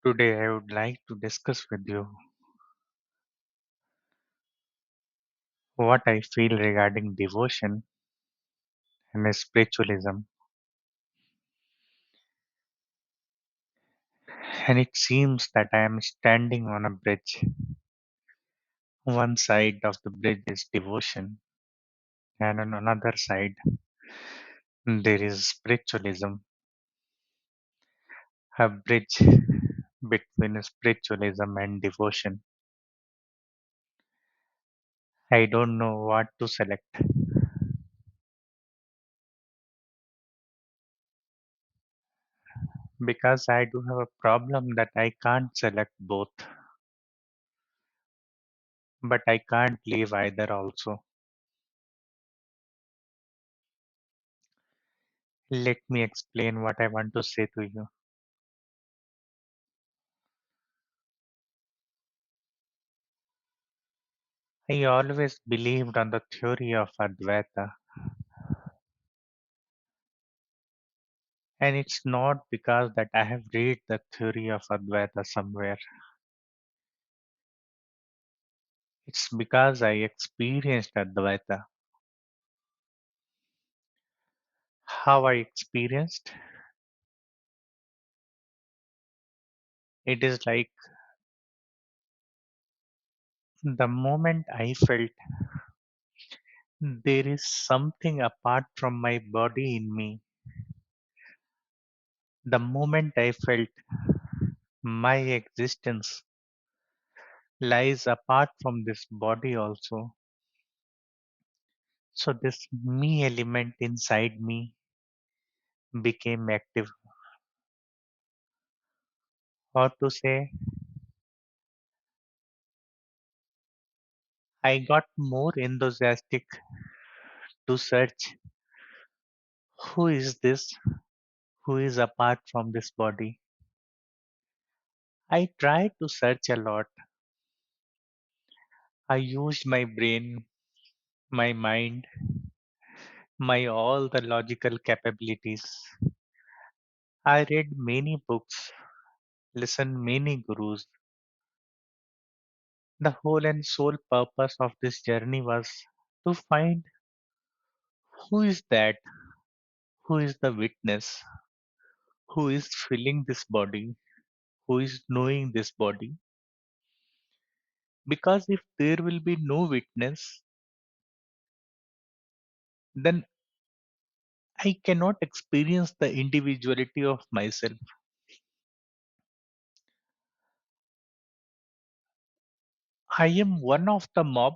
Today, I would like to discuss with you what I feel regarding devotion and spiritualism. And it seems that I am standing on a bridge. One side of the bridge is devotion, and on another side, there is spiritualism, a bridge between spiritualism and devotion. I don't know what to select because I do have a problem that I can't select both, but I can't leave either also. Let me explain what I want to say to you. I always believed on the theory of Advaita, and it's not because that I have read the theory of Advaita somewhere. It's because I experienced Advaita. How I experienced? It is like the moment I felt there is something apart from my body in me. The moment I felt my existence lies apart from this body also. So this me element inside me became active. Or to say, I got more enthusiastic to search who is this, who is apart from this body. I tried to search a lot. I used my brain, my mind, my all the logical capabilities. I read many books, listened many gurus. The whole and sole purpose of this journey was to find who is that, who is the witness, who is filling this body, who is knowing this body. Because if there will be no witness, then I cannot experience the individuality of myself. I am one of the mob.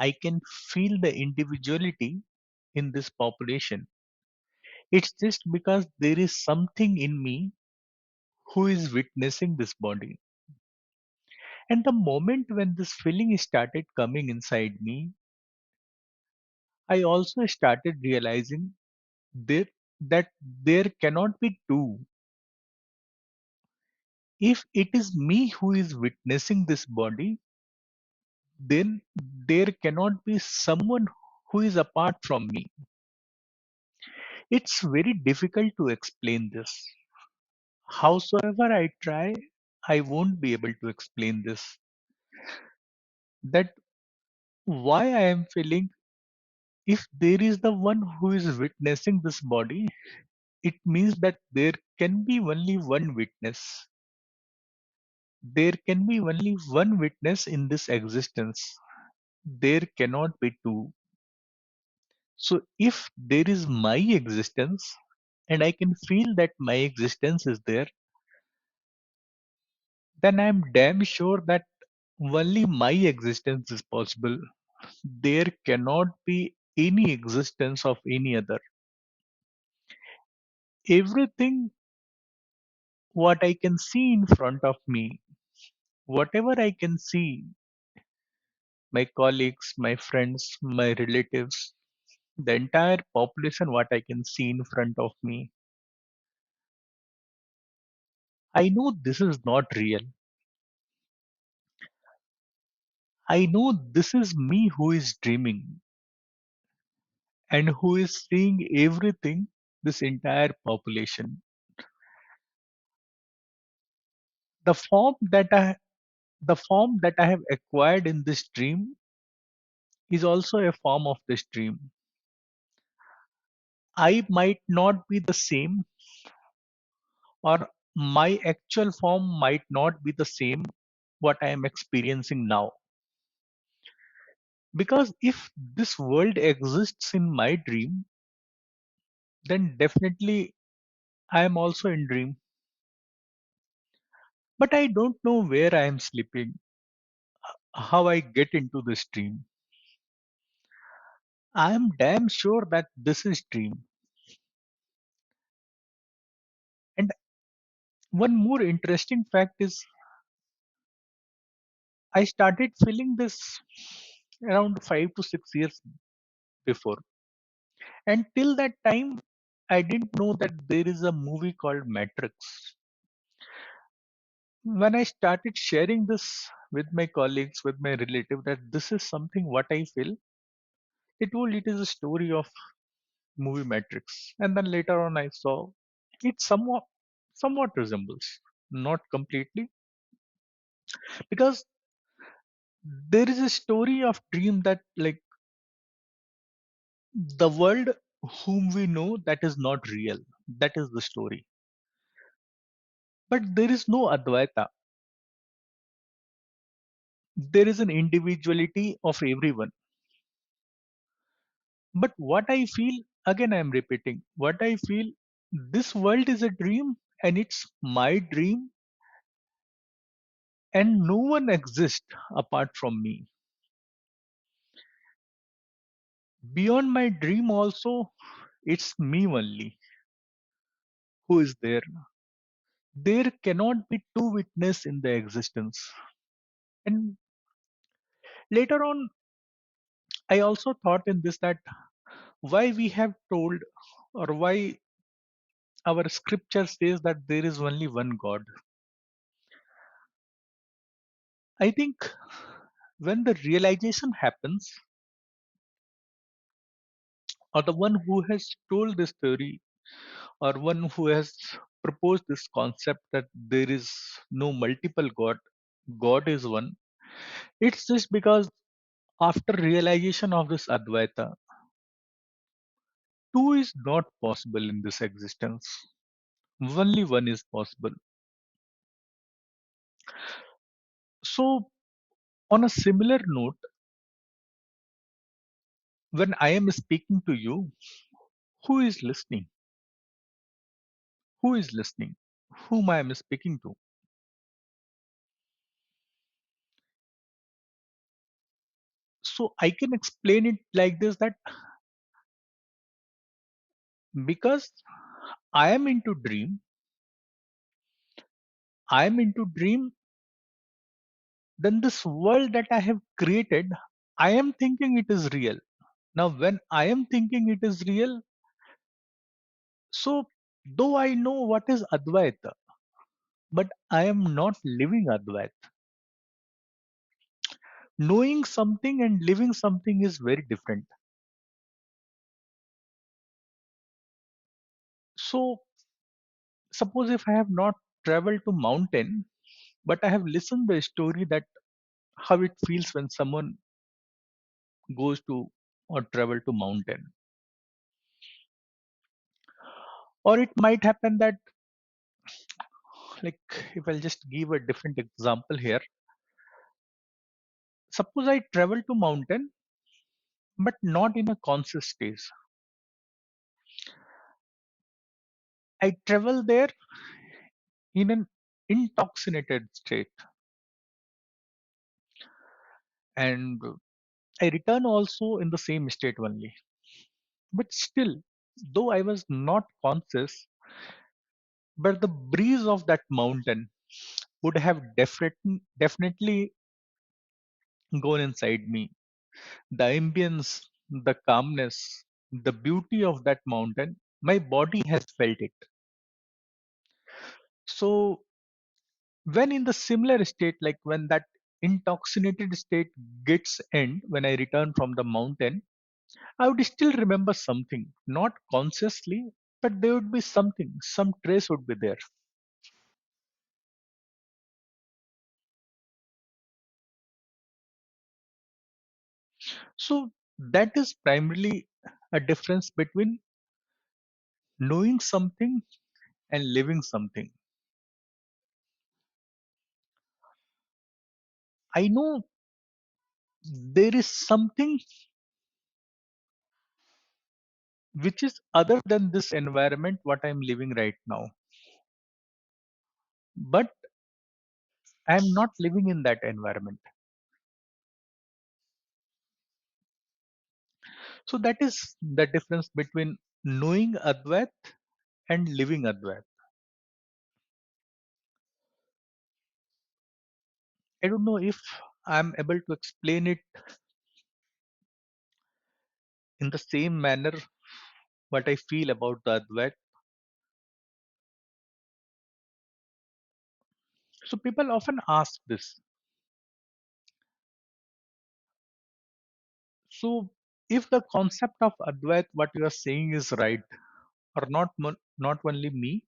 I can feel the individuality in this population. It's just because there is something in me who is witnessing this body. And the moment when this feeling started coming inside me, I also started realizing there, that there cannot be two. If it is me who is witnessing this body, then there cannot be someone who is apart from me. It's very difficult to explain this. Howsoever I try, I won't be able to explain this. That why I am feeling if there is the one who is witnessing this body, it means that there can be only one witness. There can be only one witness in this existence. There cannot be two. So if there is my existence and I can feel that my existence is there, then I'm damn sure that only my existence is possible. There cannot be any existence of any other. Everything what I can see in front of me, whatever I can see, my colleagues, my friends, my relatives, the entire population, what I can see in front of me, I know this is not real. I know this is me who is dreaming and who is seeing everything, this entire population. The form that I the form that I have acquired in this dream is also a form of this dream. I might not be the same, or my actual form might not be the same what I am experiencing now. Because if this world exists in my dream, then definitely I am also in dream. But I don't know where I am sleeping, how I get into this dream. I am damn sure that this is dream. And one more interesting fact is I started feeling this around 5 to 6 years before. And till that time, I didn't know that there is a movie called Matrix. When I started sharing this with my colleagues, with my relative, that this is something what I feel, they told it is a story of movie Matrix. And then later on, I saw it somewhat resembles, not completely, because there is a story of dream that like the world whom we know that is not real. That is the story. But there is no Advaita. There is an individuality of everyone. But what I feel, again, I am repeating, what I feel, this world is a dream and it's my dream, and no one exists apart from me. Beyond my dream, also, it's me only who is there. There cannot be two witness in the existence. And later on, I also thought in this that why we have told, or why our scripture says that there is only one God. I think when the realization happens, or the one who has told this theory, or one who has proposed this concept that there is no multiple God, God is one, it's just because after realization of this Advaita, two is not possible in this existence. Only one is possible. So, on a similar note, when I am speaking to you, who is listening? Who is listening? Whom I am speaking to? So I can explain it like this, that because I am into dream, I am into dream, then this world that I have created, I am thinking it is real. Now, when I am thinking it is real, so though I know what is Advaita, but I am not living Advaita. Knowing something and living something is very different. So, suppose if I have not traveled to mountain, but I have listened the story that how it feels when someone goes to or travel to mountain, or it might happen that, like, if I'll just give a different example here, suppose I travel to mountain but not in a conscious state. I travel there in an intoxicated state, and I return also in the same state only. But still, though I was not conscious, but the breeze of that mountain would have definitely gone inside me. The ambience, the calmness, the beauty of that mountain, my body has felt it. So, when in the similar state, like when that intoxicated state gets end, when I return from the mountain, I would still remember something, not consciously, but there would be something, some trace would be there. So that is primarily a difference between knowing something and living something. I know there is something which is other than this environment what I'm living right now, but I'm not living in that environment. So that is the difference between knowing Advait and living Advait. I don't know if I'm able to explain it in the same manner what I feel about the Advait. So people often ask this. So if the concept of Advait, what you are saying is right, or not only me,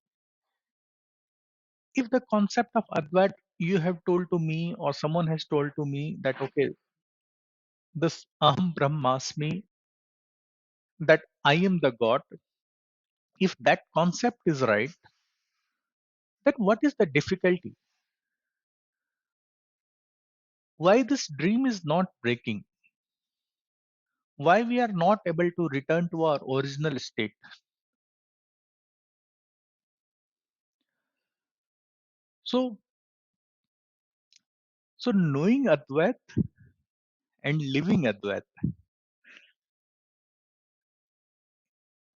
if the concept of Advait you have told to me or someone has told to me that okay, this Aham Brahmasmi, that I am the God, if that concept is right, then what is the difficulty? Why this dream is not breaking? Why we are not able to return to our original state? So, so knowing Advait and living Advait,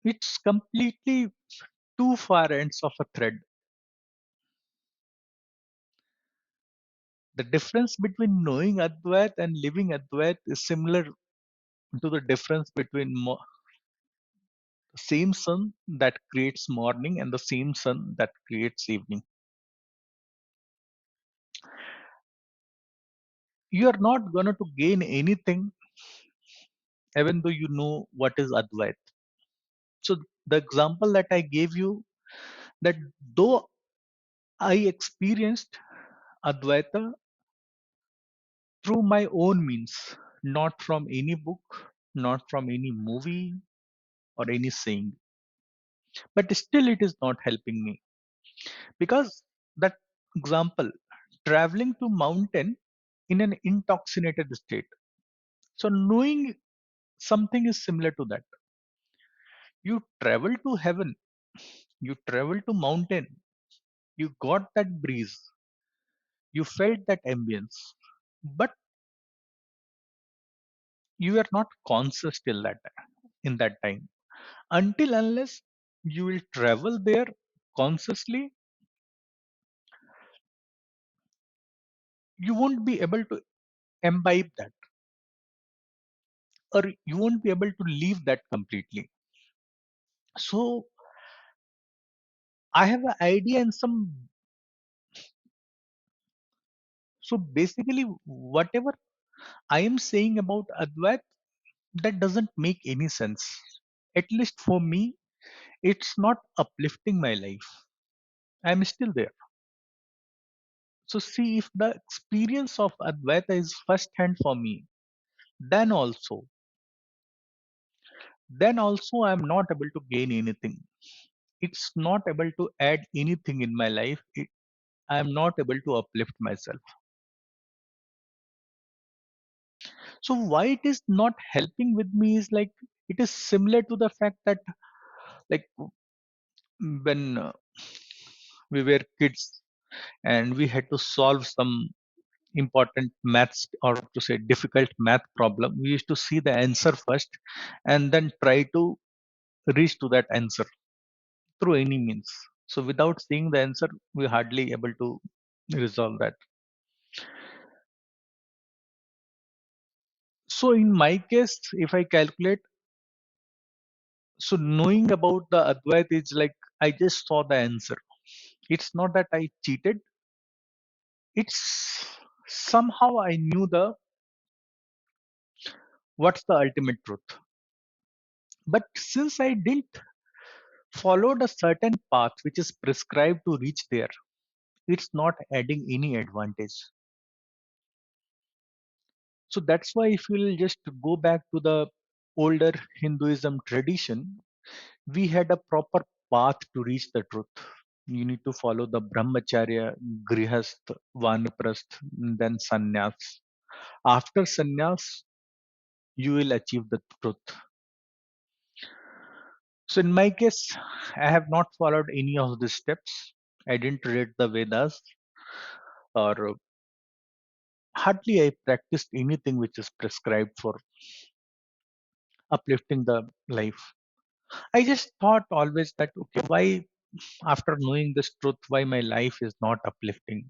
it's completely two far ends of a thread. The difference between knowing Advait and living Advait is similar to the difference between the same sun that creates morning and the same sun that creates evening. You are not going to gain anything even though you know what is Advait. So the example that I gave you, that though I experienced Advaita through my own means, not from any book, not from any movie or any saying, but still it is not helping me because that example, traveling to mountain in an intoxicated state. So knowing something is similar to that. You travel to heaven, you travel to mountain, you got that breeze, you felt that ambience, but you are not conscious till that in that time. Until unless you will travel there consciously, you won't be able to imbibe that, or you won't be able to leave that completely. So I have an idea and some. So basically, whatever I am saying about Advait, that doesn't make any sense. At least for me, it's not uplifting my life. I'm still there. So see, if the experience of Advaita is first hand for me, then also, then also I'm not able to gain anything. It's not able to add anything in my life. I'm not able to uplift myself. So why it is not helping with me is like it is similar to the fact that like when we were kids and we had to solve some important maths or to say difficult math problem, we used to see the answer first and then try to reach to that answer through any means. So without seeing the answer, we hardly able to resolve that. So in my case, if I calculate, so knowing about the Advait is like I just saw the answer. It's not that I cheated. It's somehow I knew the what's the ultimate truth. But since I didn't follow a certain path which is prescribed to reach there, it's not adding any advantage. So that's why if you'll just go back to the older Hinduism tradition, we had a proper path to reach the truth. You need to follow the brahmacharya, grihast, vanaprasth, then sannyas. After sannyas, you will achieve the truth. So in my case, I have not followed any of these steps. I didn't read the Vedas, or hardly I practiced anything which is prescribed for uplifting the life. I just thought always that, okay, why, after knowing this truth, why my life is not uplifting?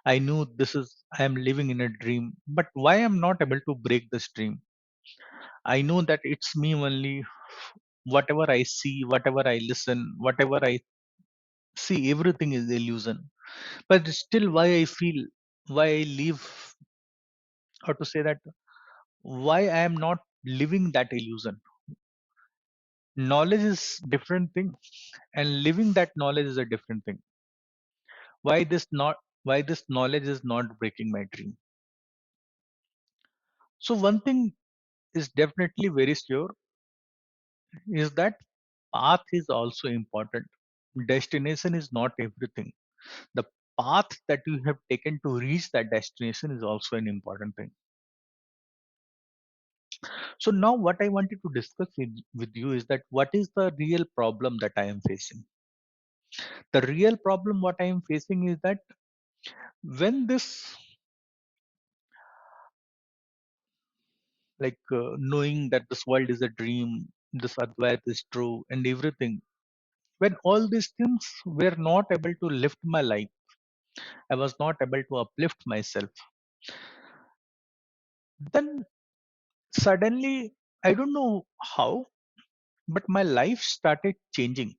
I knew this is, I am living in a dream, but why I'm not able to break this dream? I know that it's me only. Whatever I see, whatever I listen, whatever I see, everything is illusion. But still, why I feel, why I live, or to say that, why I am not living that illusion? Knowledge is different thing, and living that knowledge is a different thing. Why this not? Why this knowledge is not breaking my dream? So one thing is definitely very sure, is that path is also important. Destination is not everything. The path that you have taken to reach that destination is also an important thing. So now what I wanted to discuss with you is that what is the real problem that I am facing? The real problem what I am facing is that when this, knowing that this world is a dream, this Advait is true and everything, when all these things were not able to lift my life, I was not able to uplift myself, then suddenly, I don't know how, but my life started changing,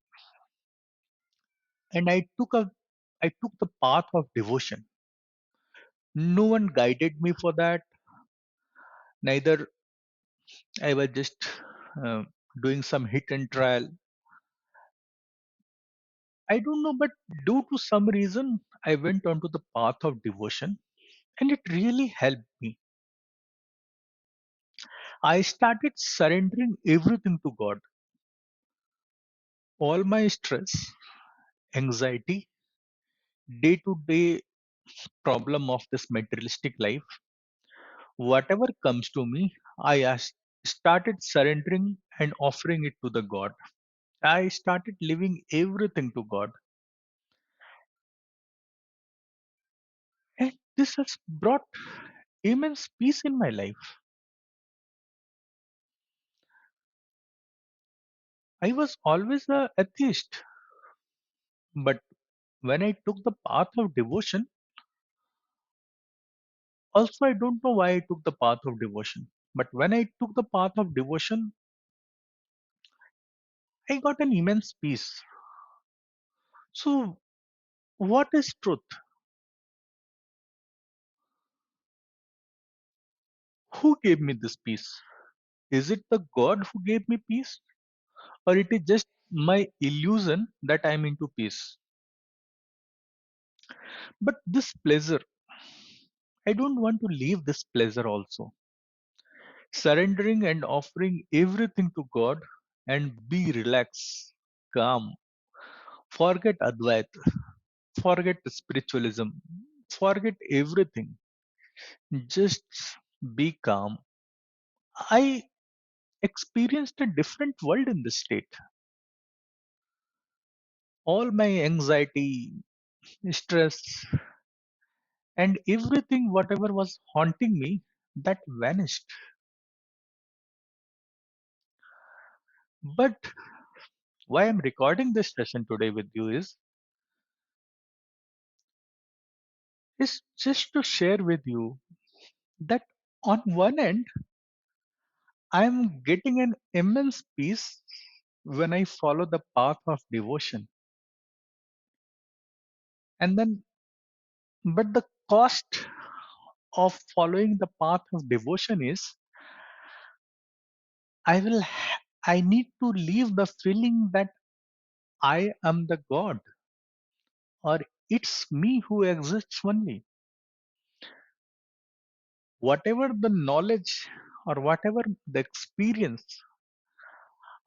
and I took the path of devotion. No one guided me for that. Neither I was just uh, doing some hit and trial. I don't know, but due to some reason, I went onto the path of devotion, and it really helped me. I started surrendering everything to God. All my stress, anxiety, day to day problem of this materialistic life, whatever comes to me, started surrendering and offering it to the God. I started living everything to God. And this has brought immense peace in my life. I was always a atheist, but when I took the path of devotion, also I don't know why I took the path of devotion, but when I took the path of devotion, I got an immense peace. So, what is truth? Who gave me this peace? Is it the God who gave me peace? Or it is just my illusion that I am into peace? But this pleasure, I don't want to leave this pleasure also. Surrendering and offering everything to God and be relaxed, calm, forget Advait, forget spiritualism, forget everything. Just be calm. I experienced a different world in this state. All my anxiety, stress, and everything, whatever was haunting me, that vanished. But why I'm recording this session today with you is just to share with you that on one end, I'm getting an immense peace when I follow the path of devotion. And then, but the cost of following the path of devotion is I need to leave the feeling that I am the God, or it's me who exists only. whatever the knowledge or whatever the experience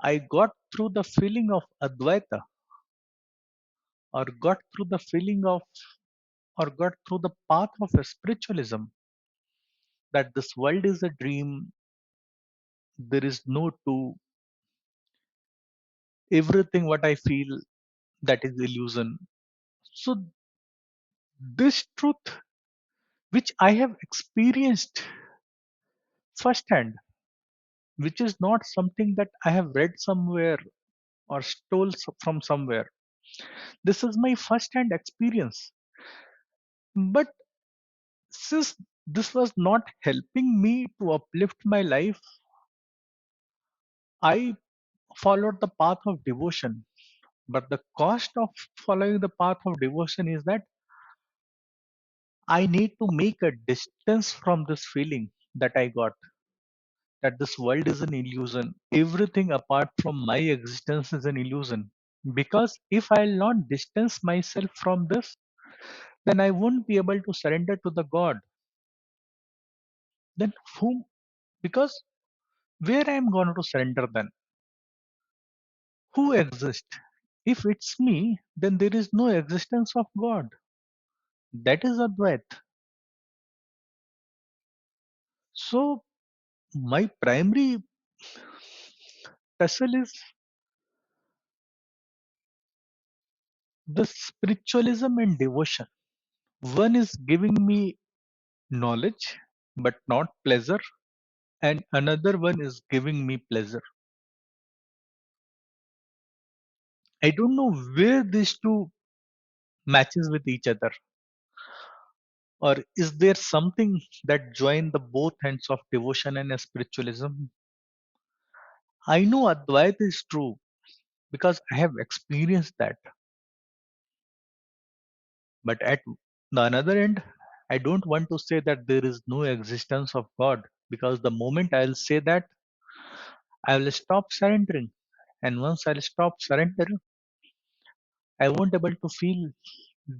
I got through the feeling of Advaita, or got through the feeling of, or got through the path of spiritualism, that this world is a dream, there is no two, everything what I feel, that is illusion. So this truth which I have experienced firsthand, which is not something that I have read somewhere or stole from somewhere. This is my first-hand experience. But since this was not helping me to uplift my life, I followed the path of devotion. But the cost of following the path of devotion is that I need to make a distance from this feeling that I got, that this world is an illusion. Everything apart from my existence is an illusion. Because if I'll not distance myself from this, then I won't be able to surrender to the God. Then whom? Because where I am going to surrender then? Who exists? If it's me, then there is no existence of God. That is Advait. So my primary tussle is the spiritualism and devotion. One is giving me knowledge, but not pleasure, and another one is giving me pleasure. I don't know where these two matches with each other, or is there something that join the both ends of devotion and spiritualism? I know Advaita is true because I have experienced that, but at the another end, I don't want to say that there is no existence of God, because the moment I'll say that, I will stop surrendering, and once I'll stop surrendering, I won't able to feel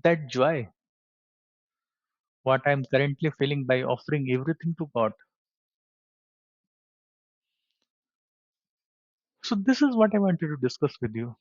that joy what I'm currently feeling by offering everything to God. So this is what I wanted to discuss with you.